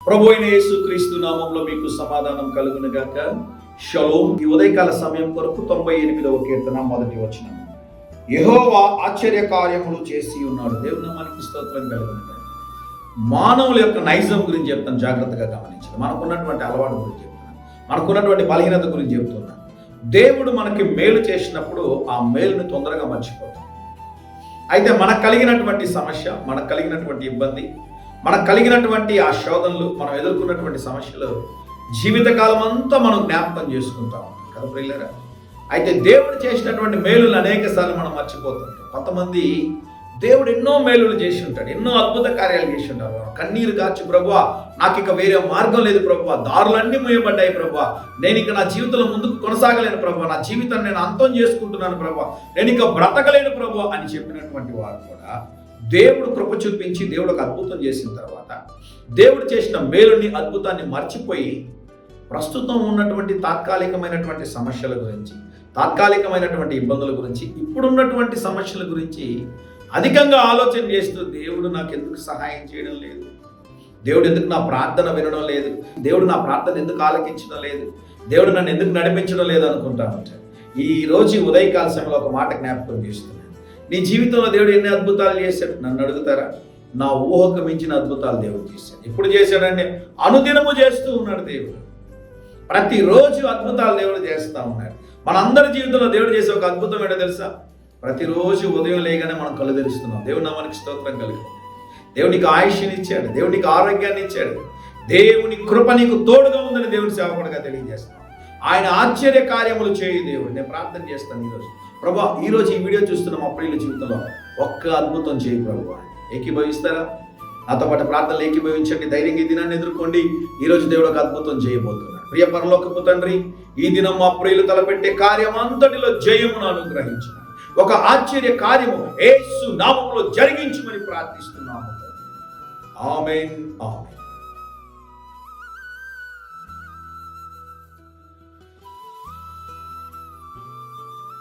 ప్రభు అయిన యేసుక్రీస్తు నామములో మీకు సమాధానం కలుగును గాక. షలోమ్. ఈ ఉదయకాల సమయం కొరకు 98వ కీర్తన మొదటి వచనం. యెహోవా ఆశ్చర్య కార్యములు చేసి ఉన్నాడు. దేవుని నామానికి స్తోత్రం కలుగును గాక. మానవుల యొక్క నైజం గురించి చెప్తాను, జాగ్రత్తగా గమనించండి. మనకున్నటువంటి అలవాటు గురించి చెప్తాను, మనకున్నటువంటి బలహీనత గురించి చెప్తున్నాను. దేవుడు మనకి మేలు చేసినప్పుడు ఆ మేలుని తొందరగా మర్చిపోతాం. అయితే మనకు కలిగినటువంటి సమస్య, మనకు కలిగినటువంటి ఇబ్బంది, మనకు కలిగినటువంటి ఆ శోధనలు, మనం ఎదుర్కొన్నటువంటి సమస్యలు జీవితకాలం అంతా మనం జ్ఞాపకం చేసుకుంటా ఉంటాం కదా ప్రియులారా. అయితే దేవుడు చేసినటువంటి మేలులు అనేక సార్లు మనం మర్చిపోతుంటాం. కొంతమంది దేవుడు ఎన్నో మేలులు చేసి ఉంటాడు, ఎన్నో అద్భుత కార్యాలు చేసి ఉంటారు. కన్నీరు గార్చి, ప్రభువా నాకు ఇక వేరే మార్గం లేదు ప్రభువా, దారులన్నీ మూయబడ్డాయి ప్రభువా, నేను ఇక నా జీవితంలో ముందుకు కొనసాగలేను ప్రభువా, నా జీవితాన్ని నేను అంతం చేసుకుంటున్నాను ప్రభువా, నేను ఇక బ్రతకలేను ప్రభువా అని చెప్పినటువంటి వారు కూడా దేవుడు కృప చూపించి దేవుడు ఒక అద్భుతం చేసిన తర్వాత దేవుడు చేసిన మేలుని, అద్భుతాన్ని మర్చిపోయి ప్రస్తుతం ఉన్నటువంటి తాత్కాలికమైనటువంటి సమస్యల గురించి, తాత్కాలికమైనటువంటి ఇబ్బందుల గురించి, ఇప్పుడున్నటువంటి సమస్యల గురించి అధికంగా ఆలోచన చేస్తూ దేవుడు నాకు ఎందుకు సహాయం చేయడం లేదు, దేవుడు ఎందుకు నా ప్రార్థన వినడం లేదు, దేవుడు నా ప్రార్థన ఎందుకు ఆలకించడం లేదు, దేవుడు నన్ను ఎందుకు నడిపించడం లేదు అనుకుంటా ఉంటాను. ఈ రోజు ఉదయకాల సమయంలో ఒక మాట జ్ఞాపకం చేస్తున్నాను. నీ జీవితంలో దేవుడు ఎన్ని అద్భుతాలు చేశాడు నన్ను అడుగుతారా? నా ఊహకు మించిన అద్భుతాలు దేవుడు చేశాడు. ఎప్పుడు చేశాడంటే అనుదినము చేస్తూ ఉన్నాడు దేవుడు. ప్రతిరోజు అద్భుతాలు దేవుడు చేస్తూ ఉన్నాడు. మనందరి జీవితంలో దేవుడు చేసే ఒక అద్భుతం ఏంటో తెలుసా? ప్రతిరోజు ఉదయం లేగానే మనం కళ్ళు తెరుస్తున్నాం. దేవుడు నామానికి స్తోత్రం కలుగు. దేవునికి ఆయుష్ని ఇచ్చాడు, దేవునికి ఆరోగ్యాన్ని ఇచ్చాడు, దేవుని కృప నీకు తోడుగా ఉందని దేవుని సేవకుడిగా తెలియజేస్తున్నాం. ఆయన ఆశ్చర్య కార్యములు చేయి దేవుడు. నేను ప్రార్థన చేస్తాను ఈరోజు, ప్రభా ఈరోజు ఈ వీడియో చూస్తున్న మా ప్రియుల జీవితంలో ఒక్క అద్భుతం చేయి ప్రభు. ఏకీభవిస్తారా? నాతో పాటు ప్రార్థనలు ఏకీభవించండి. ధైర్యంగా ఈ దినాన్ని ఎదుర్కోండి. ఈరోజు దేవుడు ఒక అద్భుతం చేయబోతున్నాడు. ప్రియ పరలోకపు తండ్రి, ఈ దినం మా ప్రియులు తలపెట్టే కార్యం అంతటిలో జయమును అనుగ్రహించు, ఒక ఆశ్చర్య కార్యము యేసు నామములో జరిగించమని ప్రార్థిస్తున్నాము. ఆమేన్, ఆమేన్.